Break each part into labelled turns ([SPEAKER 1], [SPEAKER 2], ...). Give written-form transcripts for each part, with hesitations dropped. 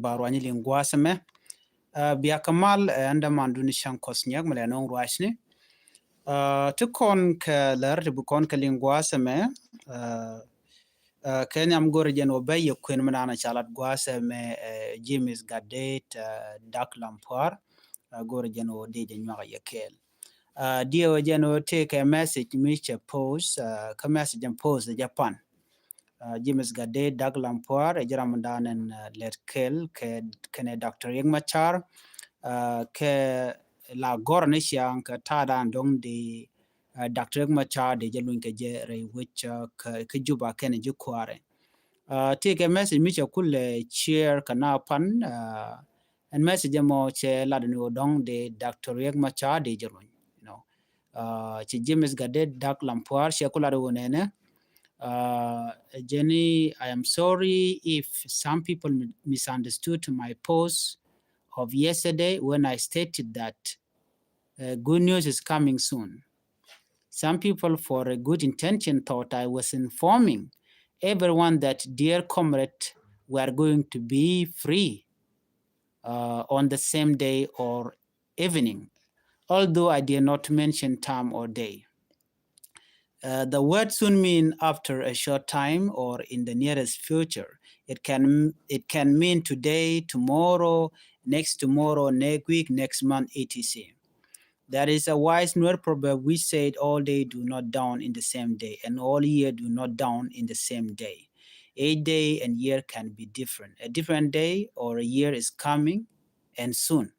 [SPEAKER 1] barwani linguasme bia kamal anda manduni shankosnyak mlanong ruashni tukon ka lar bu kon ka linguasme Kenya mgore jeno bayo kwen manana chalat guasme James Gadet Dak Lampard gore jeno de nywa yakel dio jeno take a message which post ka message and post the Japan James Gade Dag Lampard Jaramandan and Letkel ke Dr. Yengmachar ke la gornisha ka tada dong di Dr. Yengmachar de jalun ke je re which ke juba ken ju kware take a message which kule share kana pan and message mo che la no dong de Dr. Yengmachar de jalun you know che James Gade Dag Lampard she kula do nene Jenny, I am sorry if some people misunderstood my post of yesterday when I stated that good news is coming soon. Some people, for a good intention, thought I was informing everyone that dear comrade, we are going to be free on the same day or evening, although I did not mention time or day. The word soon mean after a short time or in the nearest future. It can mean today, tomorrow, next week, next month, etc. That is a wise word proverb which said all day do not dawn in the same day, and all year do not dawn in the same day. A day and year can be different. A different day or a year is coming and soon.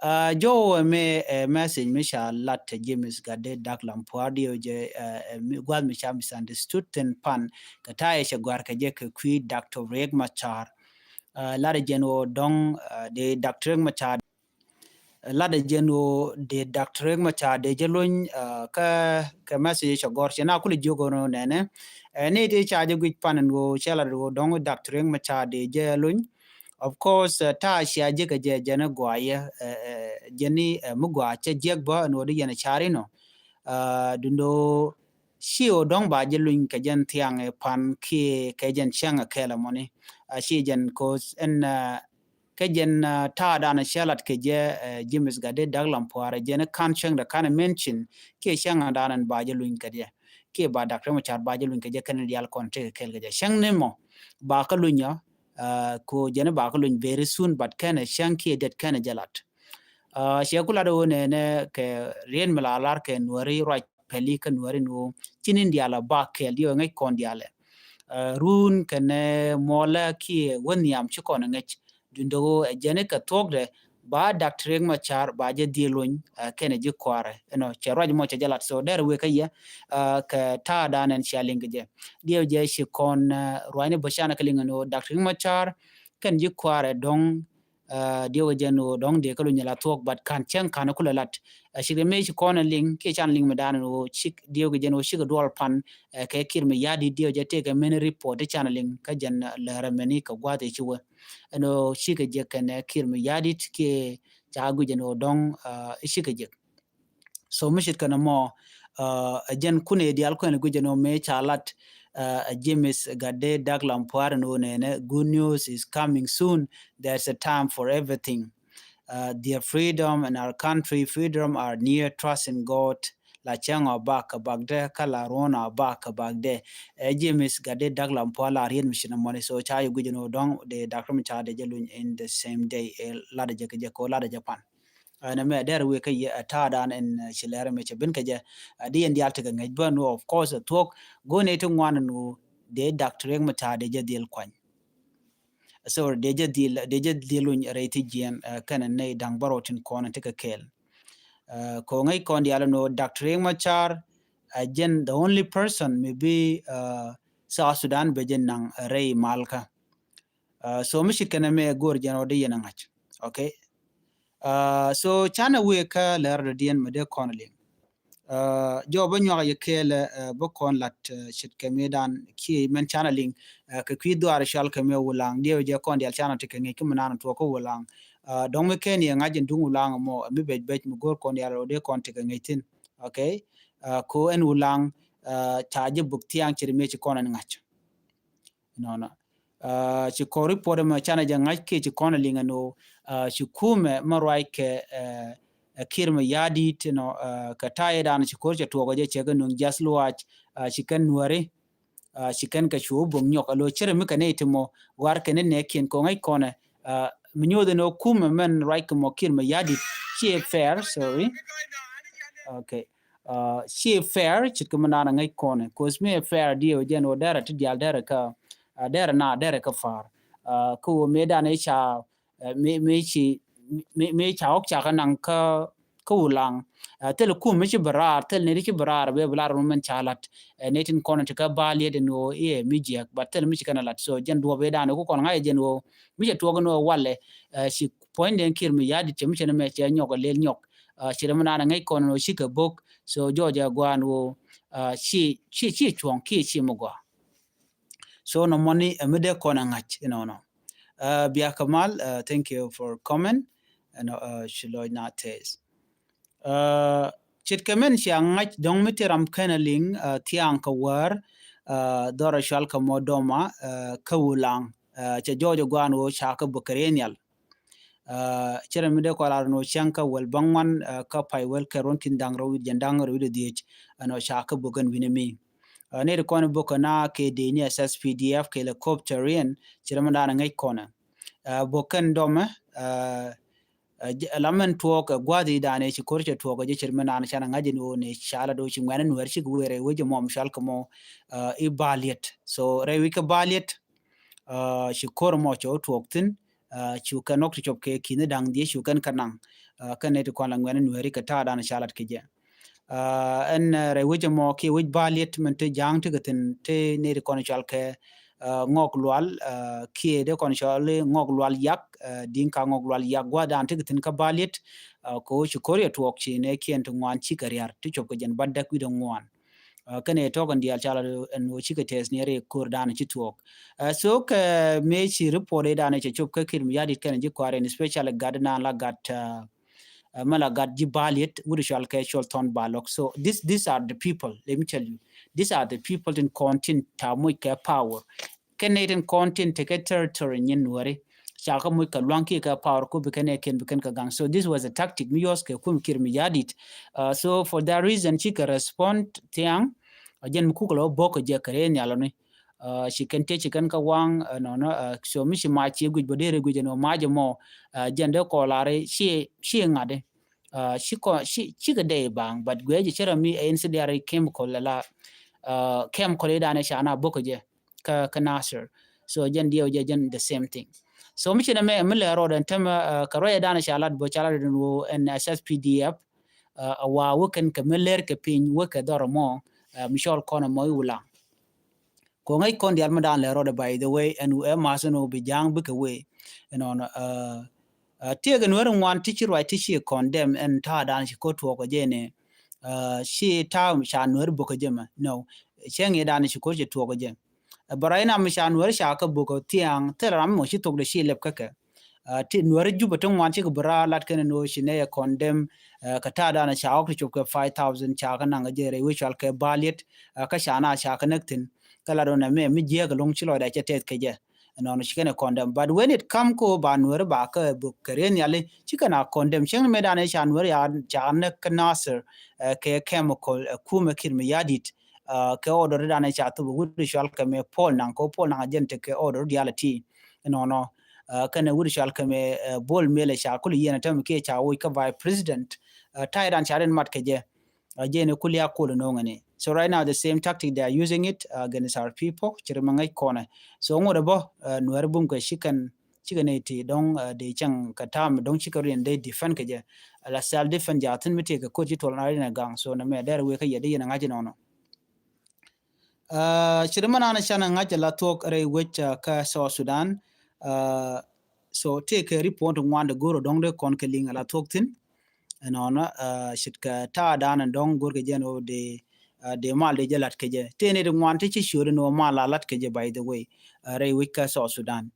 [SPEAKER 1] Jo me message me sha lat James Gade Dak Lampuadi je gwal me sha misunderstood ten pan kata she gwar ka je ka kwi Dr. Reg Machar lada jeno dong de Dr. Reg Machar lada jeno de Dr. Reg Machar de jelon ka message sha gor she na kuli jogo no nene ne de cha je gwi pan go chala do dong Dr. Reg Machar de jelon. Of course, ta shia jega je jana gwaya jeni mugwa che jegba no de yana charino dundo shio dong ba jelun ka jan tiang pan ki ka jan changa kela moni shi jan cause en ka jan ta dana shalat ke je James Gade Daglam poare jena kan chang da kana mention ke shanga danan ba jelun ka je ke ba Dr. Machar ba jelun ka je kan real content kel ga je shang ne mo ba ka lunya ko jene ba ko very soon but kana shanki det kana jalat shekula do ne ke rien malalar ke nori right peli kan nori no chinin diala ba ke dio ngai kon diale run kene mola ki woniam chikon ngech dundo jene ka togde ba Dr. Machar ba je dilun kene ji kware no cheraj mo jalat so der we kaya ka ta danen shaling je dio je shikon roine bashana kalinga no Dr. Machar kan ji kware dong dio jeno dong de kalu nyala tok bat kan chen kan kula lat shigre me shikon ling ke chan ling medan no shik dio jeno shik dol pan ke kirme yadi dio je te ga men report channeling ka jan la rameni ka gwate chiwe no shika je kan kirme yadi ke jagu jeno dong shika je so mishit kana mo jen kune dial ko ne gujeno me chalat James Gade Dak Lampard no ne good news is coming soon. There's a time for everything. Their freedom and our country freedom are near. Trust in God. La changa baka bagde kala rona baka bagde James Gade Dak Lampard la rien mishina money so cha yu gujeno dong de Dr. Machar de jelun in the same day la de jeke ko la de Japan na me der we ka ta dan en chilere me chebin ka je di en dial te ga ngej ban of course talk go ne to ngwan no de Dr. Machar de je dil kwan so de je dil un reti gen kan ne dang barotin ko na te ka kel ko ngai kon dial no Dr. Machar again the only person maybe South Sudan bejen nang rei malka so mishi kana me gor jano de yana ngach okay so chana we ka ler dien mede konling jo ba nyo ye kele bo kon lat chit kemedan ki men channeling ka kwi doar shal keme wulang dio je kon dial chana tike ngi kimana to ko wulang dong me ken ye ngajin dung wulang mo mi be mo gor kon dial de kon tike ngi tin okay ko en wulang chaje buk tiang chiri me chi kon ngach no ci ko report ma chana janga ke ci kona linga no ci kume marwai ke kirma yadi tino ka taye dan ci ko ci to goje ce ga nun jasluwa ci kan nuare ci kan ka chu bum nyok alo chere mi kane timo war kane ne kin ko ngai kona minyo de no kume men right ko kirma yadi ci fair sorry okay she fair ci ko mana ngai kona cause me fair dio jeno dara ti dial dara ka dara na dara ka far ko me da ne cha me cha ok cha kan ka ko lang tel ku me ci barar tel ne ci barar be blar men chalat ne tin kono ka balie de no e mi jiak batel mi ci kana lat so jen do be da ne ko kon ngai jen wo mi je to no walle si point den kir mi yadi ci mi ci me ci nyoko lel nyok ci de mana ngai kono no shi ka bok so joja gwan wo chi chuang ki chi mo gwa so no money amede kona ngach no Bia Kamal thank you for comment and shiloi na tes chit kamen chiang ngach dong mitiram kenaling tiang ka war dora shal ka modoma kawulang che jojo gwan wo chaka bukarenial chere mi de ko la no chanka wel bangwan ka pai wel karon kin dangro wi jandangro wi de ano shaka bugan winemi ne de kono bokana ke de ni SSPDF ke helicopterian chere ma dana ngai kona bokan doma lamen tuok gwadi dane ci korche tuok je chere ma dana chana ngaji no ne shala do ci ngwana no werchi gwere weje mom shal kamo i baliet so re wi ka baliet ci kor mo cho tuok tin chu kan ok chop ke kine dang die chu kan kanang kan ne ko lang wen nueri ka ta dan shalat ke je en re wije mo ke wij baliet men te jang te gaten te ne ko chal ke ngok lwal ke de kon chal ngok lwal yak din ka ngok lwal yak gwa dan te gaten ka baliet ko chu koria tuok chi ne kien to ngwan chi kariar te chop ke jen badak wi do ngwan kane to kan dial chala no chike tes ne re kur dan chi tuok so ka me chi report da ne chup ka kir mi yadi kan ji kware in special gadna la gat mala gat ji baliet would shall ka shol ton balok so these are the people let me tell you these are the people in content ta mo ka power Canadian content take territory nyin wari chaka mo ka lwanki ka power ko be kane ken ka gang so this was a tactic mi yos ke kum kir mi yadit so for that reason chi ka respond tiang ajen mu ko boko je kare ni alone she can take chicken ka wang no so mi ma chi gu bodere gu no ma je mo jende ko lare she ngade she ga day bang but gwe je chera mi incident chemical la chemical da ne shana boko je ka nasir so jen dio je jen the same thing so mi chena me le ro den tema ka roya da ne shalat bo chala no SSPDF wa woken ka meler ka pin woka doro mo Michelle Kona mo wula ko ngai kon dial madan le rode by the way and we masono be jang buka we you know tiega no wan teacher right teacher condemn and ta dan shi ko to ko jene shi ta sha no buka jema no chenge dan shi ko je to ko je baraina mi sha no sha ka buka tiang teram mo shi to de shi lep kaka ti no juba ton wan shi bra lat ken no shi ne condemn ka ta dan sha ko chop ka 5000 cha ka nanga je re which al ka baliet ka sha na sha ka naktin kala do na me je ga long chilo da chetet ke je no no shikene condemn but when it come ko banwer ba ka bu karen yale chikana condemn sheng me da ne shanwer ya jana kanasir ke chemical kuma kirmi yadit ke order da ne cha to bu shal ka me pol nan ko pol nan agent ke order reality no kana wuri shal ka me bol mele sha kul yena tam ke cha wo ka vice president tayran charen mat ke je jene kulia kul no ngane. So right now the same tactic they are using it against our people. Chirimangai kona. So ngore bo nuerbum ko chikaneti dong de chang katam dong chikari and they defend kaje. La self defend jatin miti ka koji tol na rina gang. So na me there we ka yedi na ngaji no. Chirimana na shana ngaji la talk re which ka South Sudan. So take a report on one the guru dong de kon keling la talk tin. And on shitka ta dan and dong gurke jeno de mal de jalat keje tene de ngwan te shure no mal lat keje by the way re wika South Sudan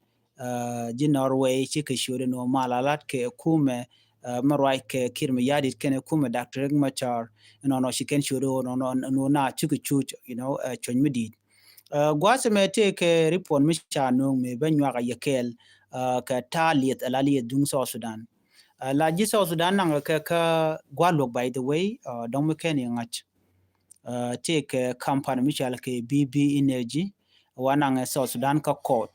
[SPEAKER 1] ji Norway chi ke shure no mal lat ke kume marwai ke kirme yadit kene kume Dr. Machar no shi ken shure no na chu you know chon midit gwase me te ke report mi chanu me benwa ga yekel ka taliet alaliet dung South Sudan. La ji South Sudan nang ka gwalok by the way dong me ken ngach. Take company mi chal ke BB Energy wanang South Sudan ka court.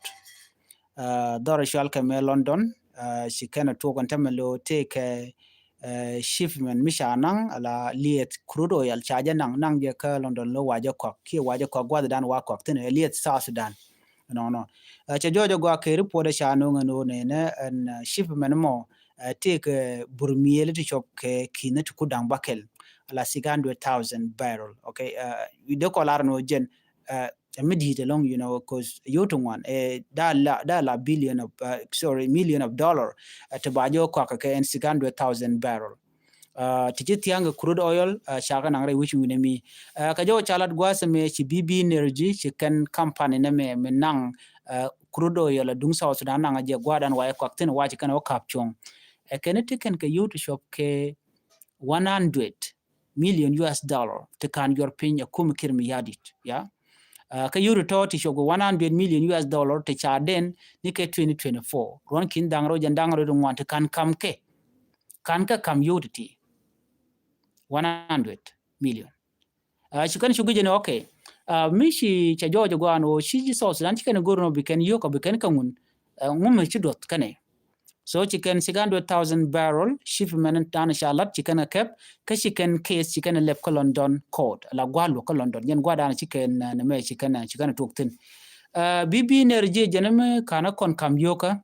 [SPEAKER 1] Dora shal ke me London she kana to kon tamelo take shipment mi shanang ala liet crude oil charge nang je ka London lo waje ko ki waje ko gwa dan wa ko tin liet South Sudan no cha jojo gwa ke report shanu ngano ne an shipment mo take burmiel to chop ke kinet ku dang bakel ala 600,000 barrel okay we de ko lar no jen immediate along because yotung one la billion of million of dollar to bajo ko ka en 600,000 barrel tijitiang crude oil shaga nangre which winemi ka jo chalat gwasa me chi BB Energy chi kan company na me nang crude oil dung South Sudan nang je gwadan wa ko tin wa chi kan o kapchong keneti kan ka you to shop ke 100 million US dollar to kan your pin kum kirmi yadit ya ka yuru to ti shogo 100 million US dollar te chaden ni ke 2024 ron kin dangro jandangro dum want kan kam ke kan ka kam yudti 100 million chikan shugu jene okay mishi cha jojo gwano shiji South Sudan chikan gorno biken yoko biken kangun ngum chi dot kane so chicken 600,000 barrel shipment tan shalat chicken kep ka chicken case chicken lep ko London court la gwalo ko London yen gwada chicken na me chicken tuktin BB Energy jeneme kana kon kam yoka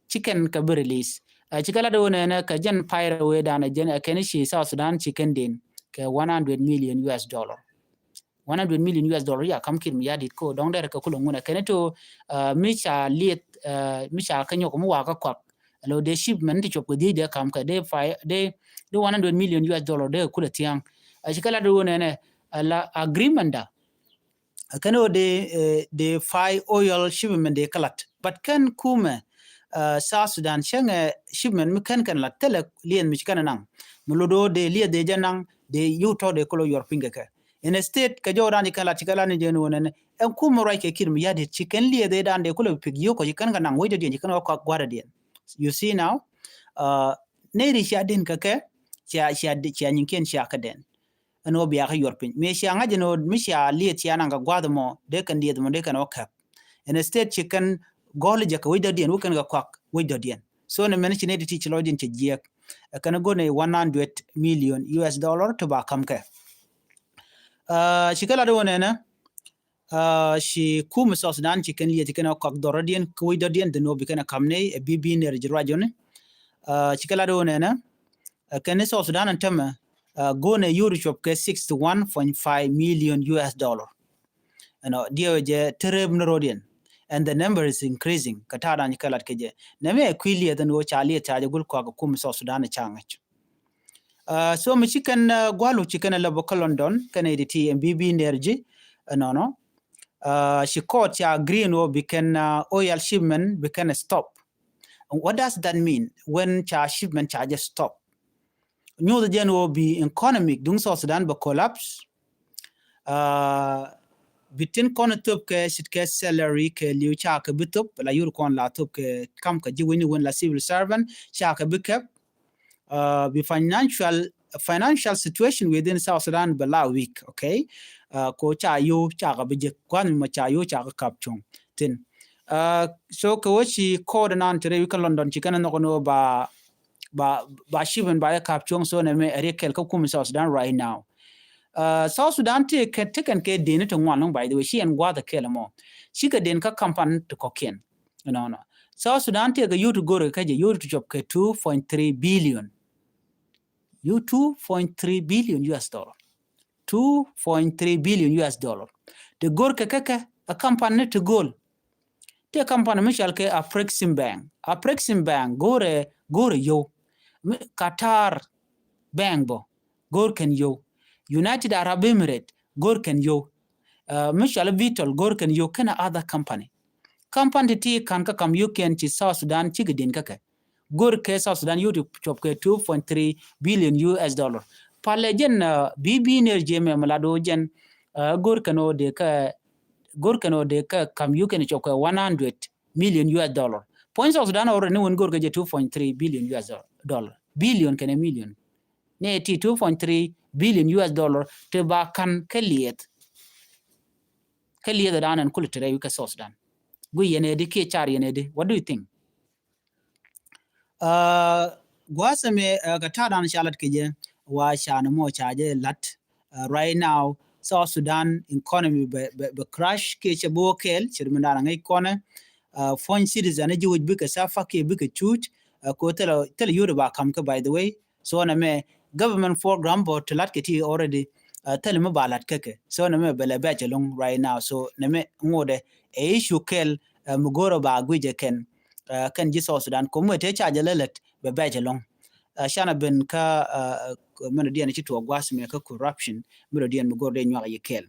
[SPEAKER 1] chicken ka be release chikala do ne ka jen pyre we dana jen kenishi South Sudan chicken din ka 100 million US dollar 100 million US dollar ya kam kin mi yadit ko dong der ka kulo nguna keneto micha liet micha kanyo ko wa ka kwak lo de shipment ti chop de kam ka de 100 million US dollar de kula tiang chikala do ne la agreement da kano de fai oil shipment de kalat but kan kuma South Sudan shanga shipment mi kan la tele lien mi kan nang mulodo de lie de janang de yuto de kolo yor pinga ka in a state ka jorani kala tikala ni jenu wonen en kuma rai ke kirmi yade chicken lie de dan de kolo pig yoko yikan ga nang wede de kan ko gwada de you see now ne ri sha din ka ke cha nyinken sha ka den ano biya ka yor pin me sha nga jeno mi sha lie ti ananga gwada mo de kan de mo de kan okap in a state chicken gole jaka wede de wo kan ga kwak wede de so ne men chine ti chilodin ti jiek kana go ne 100 million US dollar to ba kam ke shikala do ne shi kum South Sudan chicken liye tikana kok dorodian kuidodian de no bikana kamne BB Energy rajon shikala do ne kana South Sudan antama go ne euro shop ke 61.5 million US dollar dio je tereb norodian and the number is increasing katada ni kalat keje neme equilia the no chali chaje gul ko kum South Sudan changach so mi chicken gwalu chicken la bokal London kanaditi BB Energy no she caught ya green or became oil shipment became stop. What does that mean when shipment charges stop? New the gen will be economic dung South Sudan but collapse between konatup ke sit salary ke liu cha ke bitup la yur kon la tup ke kam ka jiwini when la civil servant cha ke bikap be financial situation within South Sudan below week okay ko cha yu cha ga bije kwan ma cha yu cha ga kapchong tin so ko chi code nan tere ka London chi kana no ba shiben ba kapchong so ne me rekel ko kum South Sudan right now South Sudan te kan ke den to ngwan by the way she and gwa the kelamo she ka den ka kampan to koken no South Sudan te ga yu to go ka je yu to chop ke 2.3 billion 2.3 billion US dollar 2.3 billion US dollar the gor kaka a company to goal the company mishal ke Afrexim Bank gore yo Qatar Bank bo gor ken yo United Arab Emirates gor ken yo mishal Vitol gor ken yo kana other company ti kan ka kam you can chi South Sudan chi gidin kaka gor ke South Sudan you to chop ke 2.3 billion US dollar pale jen BB Energy me malado jen Gurkano de ka kam you can choke 100 million US dollar. Points of Sudan already won Gurka 2.3 billion US dollar. Billion can a million. Ne 2.3 billion US dollar to ba kan kaliet. Kaliet dan and kulitare you can source dan. Gui yenedi ke char yenedi. What do you think? Gwasame katadan shalat kije wa shan mo chaje lat right now South Sudan economy be crash ke chabo kel chirmandana ngai kone foreign citizen ji wuj bika safa ke bika chuch ko tele yuru ba kam ka by the way so na me government program but lat ke ti already tele me balat keke so na me bele bachelong right now so na me ngode e issue kel mugoro ba gwije ken kan ji South Sudan ko mo te chaje lelet be bachelong shana ben ka mena diana ci to gwasme ka corruption mena diana mo gorde nywa yekel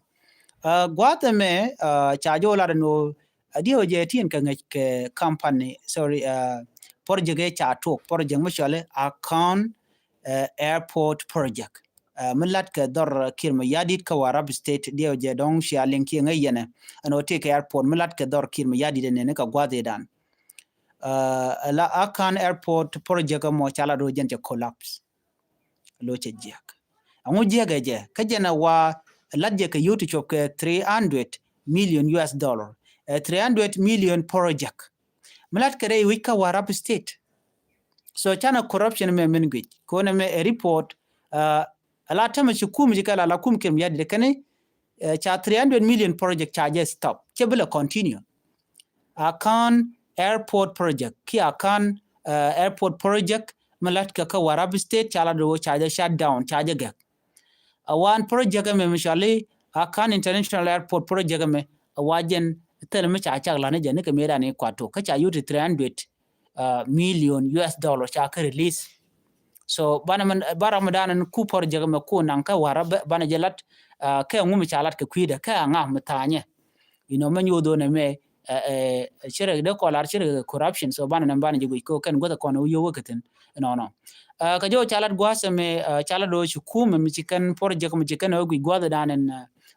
[SPEAKER 1] gwata me chajo la no dio je tin ka ngake company sorry project cha to project mo chale account airport project millat ka dor kirma yadit ka warab state dio je don shalen ki ngayene ano te ka airport millat ka dor kirma yadit ne ka gwade dan la Akan airport project mo chala do jente collapse lo che jiak angu jiaga je kajena wa ladje ka yuti chok 300 million US dollar 300 million project malat kare wika warap state so chana corruption me mengwi ko na me report ala tama chukum jikala la kum kem yadde kane cha 300 million project charges stop chebula continue Akan airport project ki akan airport project malat ka warab state chala do charge shut down charge ga one project me mishali Akan international airport project me wajen tel me cha la ne jene ke mera ne kwato ka cha yuti 300 million US dollar cha ka release so bara madanan ku project me ko nan ka warab bana jelat ka ngumi chalat ka kwida ka nga mutanye man yodo ne me shirk de kolar shirk corruption so bana nan bana jigo ko kan goda kono yo wakatin no ka jo chalat gwasa me chalat do shukum mi chikan project mi chikan ogi goda danen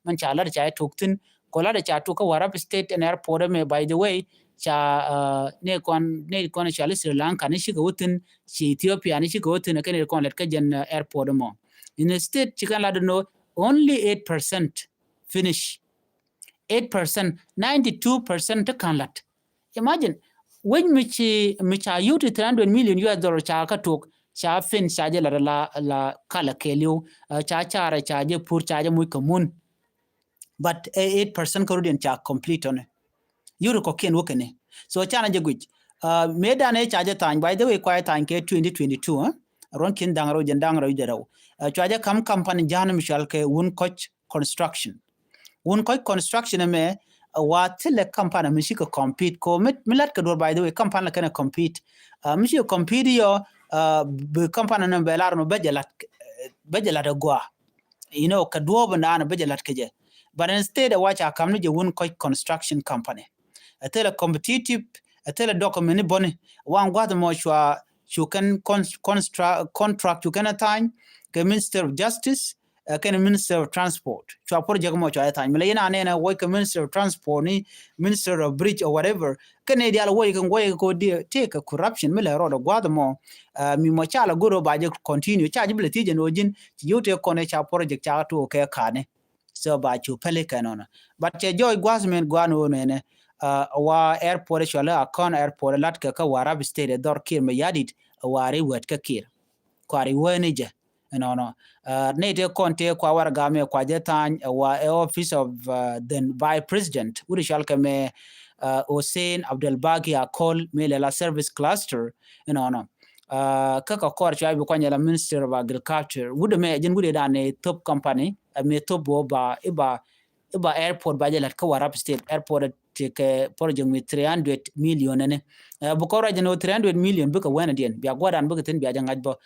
[SPEAKER 1] man chalat cha toktin kolar cha to ka warap state and airport me by the way cha ne kon chalit Sri Lanka ne shiga wutin chi Ethiopia ne shiga wutin kan kon let ka jen airport mo in the state chikan la no only 8% finish 8%, 92% to kanlat. Imagine when micha yuti 300 million US dollar cha ka tok cha fin cha je la kala kelio cha chara cha je pur cha je muy common but 8% korudian cha complete on yuru ko ken wokene so chana je guj medane cha je tan by the way kwai tan ke 2022 ron kin dangaro jendangaro jero cha je kam company jana mishal ke won coach construction won koy construction me watile company mi shika compete ko milat ka by the way company kana compete mi shika compete yo be company na belar no bejelat go ka do bana bejelat keje but instead watch a come je won koy construction company a tele competitive a tele document boni wan gwa mo shwa you can contract you can time the Minister of Justice kan Minister of Transport chwa project mo chwa tan mele yana ne na wo ka Minister of Transport ni Minister of Bridge or whatever kan e dial wo kan wo ko take a corruption mele ro do gwad mo mi mo chala goro ba je continue charge bele tije no jin yote ko ne cha project cha to ke kane so ba chu pele kanona but che joy gwasmen gwano ne wa airport chwa Akan airport lat ka warab state dor kir me yadit wari wet ka kir kwari wene je no ne de konte kwa warga me kwa jetan wa office of then vice president uri shalka me Hussein Abdul Baqi call me la service cluster no kaka kor chwa bi kwanya la minister of agriculture wude me jin wude dane top company me top ba iba airport ba jelat ka warab state airport ke project with 300 million ne bukora jeno 300 million buka wana dien biya gwadan buka tin biya jangaj bo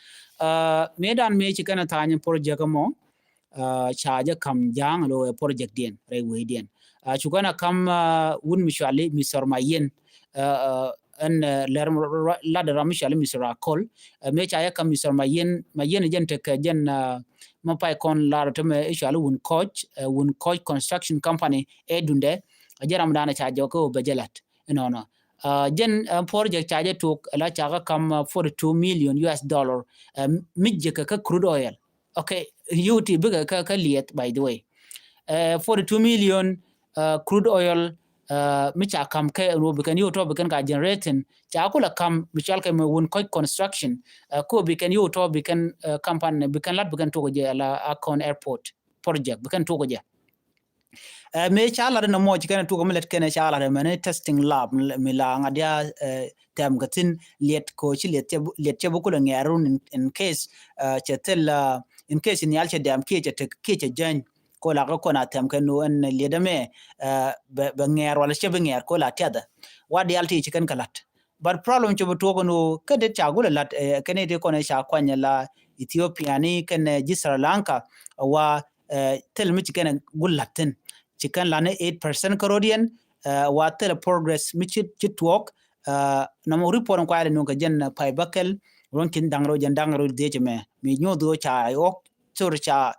[SPEAKER 1] medan me ci kana tanya project mo chaja kam jang lo project dien re we dien chukana kam wun mishali misor mayen an la da mishali misor akol me chaya kam misor mayen jente ke jen mapai kon laro teme ishalu wun coach construction company edunde jaram dana cha joko bejelat no jen project charge took la chaga kam 42 million US dollar midje ka crude oil okay yuti biga ka liet by the way 42 million crude oil micha kam ke no bikan yuto bikan ka generating cha kula kam michal ke won coach construction ko bikan yuto bikan company bikan lat bikan to je la Akon airport project bikan to je me chala na mo kana tu gomelet kene chala me testing lab mi la ngadia tem gatin liet ko chi liet che bukula ngarun in case chetel in case ni alche dam ke che jan ko la ko na tem kanu en lieda me be ngar wala che be ngar ko la tada wadi alti chicken kalat but problem che to no kede chagula lat kene de ko na sha kwanya la Ethiopia ni kene ji Sri Lanka wa tel mi chicken gulatin chicken lane 8% Canadian water progress michit chitwok na mo report ko ale no ka jen pai bakel ronkin dangro jen dangro de me mi nyodo cha yok sur cha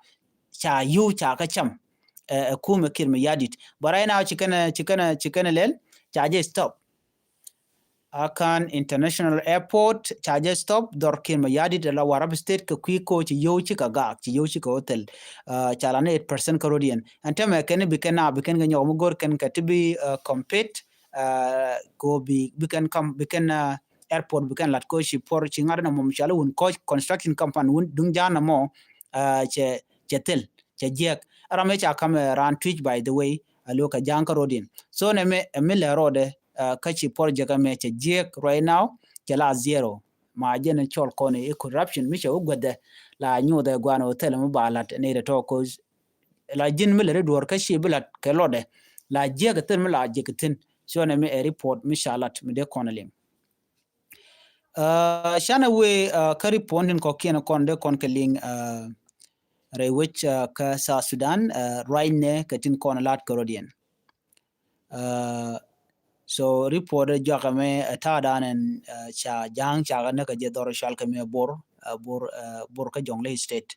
[SPEAKER 1] yu cha ka cham kuma kirme yadit barai now chicken lel cha je stop Akan International Airport charge stop dorkin mayadi de la Warab State ka kwiko ci yow ci ka ga ci yow ci ka hotel chalane 8% Canadian antame ken biken ga ñoom gor ken ka tibi compete go biken kam biken airport biken lat ko ci por ci ngarna mom chala won ko construction company won dung jana mo ce tel ce jek arame cha kam ran twitch by the way aloka jan Canadian so ne me le rode kachi project ameche jek right now kela zero ma jene chol kone e corruption misha ugwade la nyuda gwana hotel mo balat ne de to ko la jin mele redor kashi bilat kelode la jek ten la jek so ne me a report misha lat me de konalim shana we ka report ko kien kon de kon keling re which ka sa Sudan right ne katin kon lat Canadian so report jagame tadanen cha jang cha na ka je dor shal ka me bor ka jongle state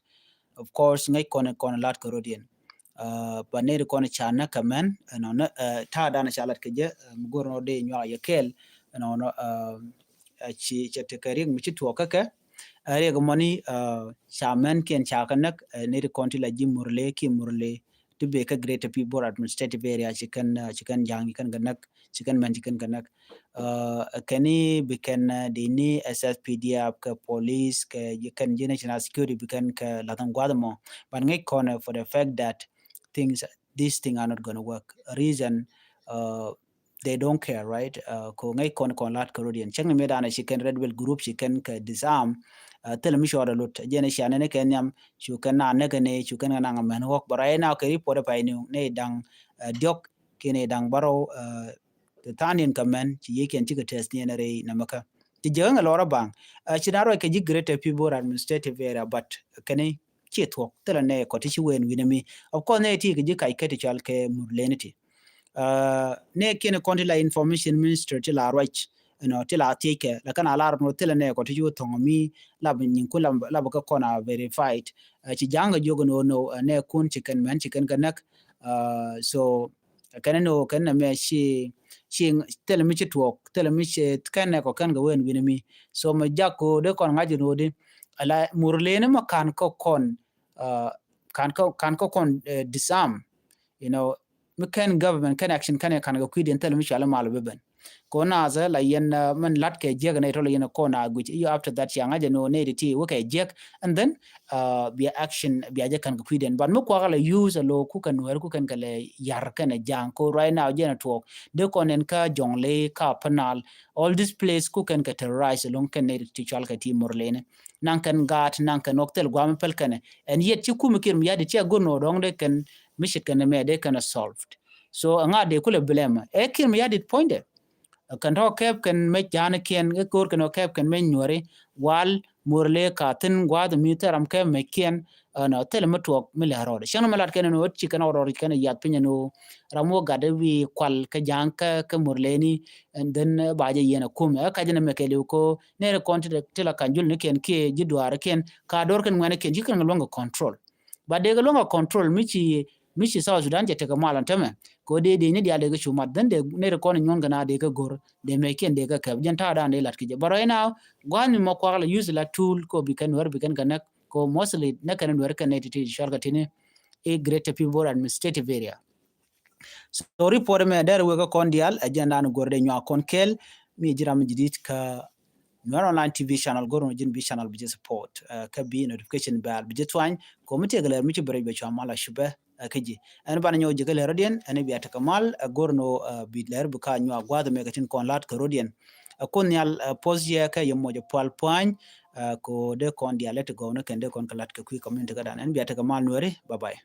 [SPEAKER 1] of course ngai kon lat Canadian paner kon cha na kamen no na tadana shalat ka je mugor no de nya yekel no no chi te karing mi to ka re ga moni shaman ken cha kanak ne kon ti la jimurle ki murle to be ka greater people administrative area chicken jang kan ganak chicken man chicken ganak kani bikan dini SSPDF ka police ka kan national security bikan ka latang guadamo but ngai corner for the fact that these things are not going to work reason they don't care right ko ngai kon lat Canadian chang me dana chicken red bell group chicken ka disarm tel mi shora lut jene shane ne kenyam chukan na ne kene chukan na ngamen hok barai na ke report pa ni ne dang diok kene dang baro the tanin kamen ci yeken ci test ne re na maka ti jeng lora bang ci daro ke ji greater people administrative area but kene ci to tel ne ko ti ci wen winami of course ne ti ke ji kai ke ti chal ke murlenity ne kene kontila information minister ti la right no tila take la kana alarm no tila ne ko ti yo tongomi la bin ko la ba ko na verified ci janga jogo no ne kun chicken man chicken kanak so kana no kana me shi tila mi ci to tila mi ci kana ko kan ga wen binami so ma jakko de kon ngaji no de ala murlene ma kan ko kon disarm you know me kan government kan action kan ga kwiden tila mi ci ala malu beben kona za la yen man lat ke jeg na tolo yen kona which you after that yanga je no need ti okay jeg and then be action be aje kan kwiden but mo ko ala use lo ku kan wer ku kan kale yar kan jang ko right now je na talk de konen ka jongle ka panal all this place ku kan ka terrorize long kan need ti chal ka ti morlene nan kan gat nan kan oktel gwam pel kan and yet ti ku mikir mi yade ti gono dong de kan mishit kan me de kan solved so nga de kule blame e kim yade pointed kan ro kep kan me jana ken e kor kan kep kan me nyore wal murle ka tin gwad mi taram ke me ken na tel metok me la rode shano malat ken no chi kan ro ken yat pinya no ramo gade wi kwal ka janka ka murle ni and then baaje yena kum ka jena me kele ko ne re konti tela kan jul ne ken ke jidwar ken ka dor kan ngane ken jikan ngalonga control but de longa control michi South Sudan je te kamal antame ko de ne dia de chumat den de ne ko nyon gana de ka gor de me ken de ka ka janta da ne lat kije baro ina gwani mo ko use la tool ko bikan wer bikan ganak ko mostly na kan wer kan ne ti sharga tine a greater people administrative area so report me der we ko kondial agenda no gorde nyo kon kel mi jiram jidit ka Nuer online TV channel goro jin bi channel bi support ka bi notification bell bi jetwan committee galer mi ci bere be chamala shube kaji an ban nyo jigale rodien an bi atakamal gorno bi ler bu ka nyo gwada me gatin kon lat ka rodien kon yal posie ka yemo je pal point ko de kon dialect go no kende kon kalat ka ku community gadan an bi atakamal nuere bye bye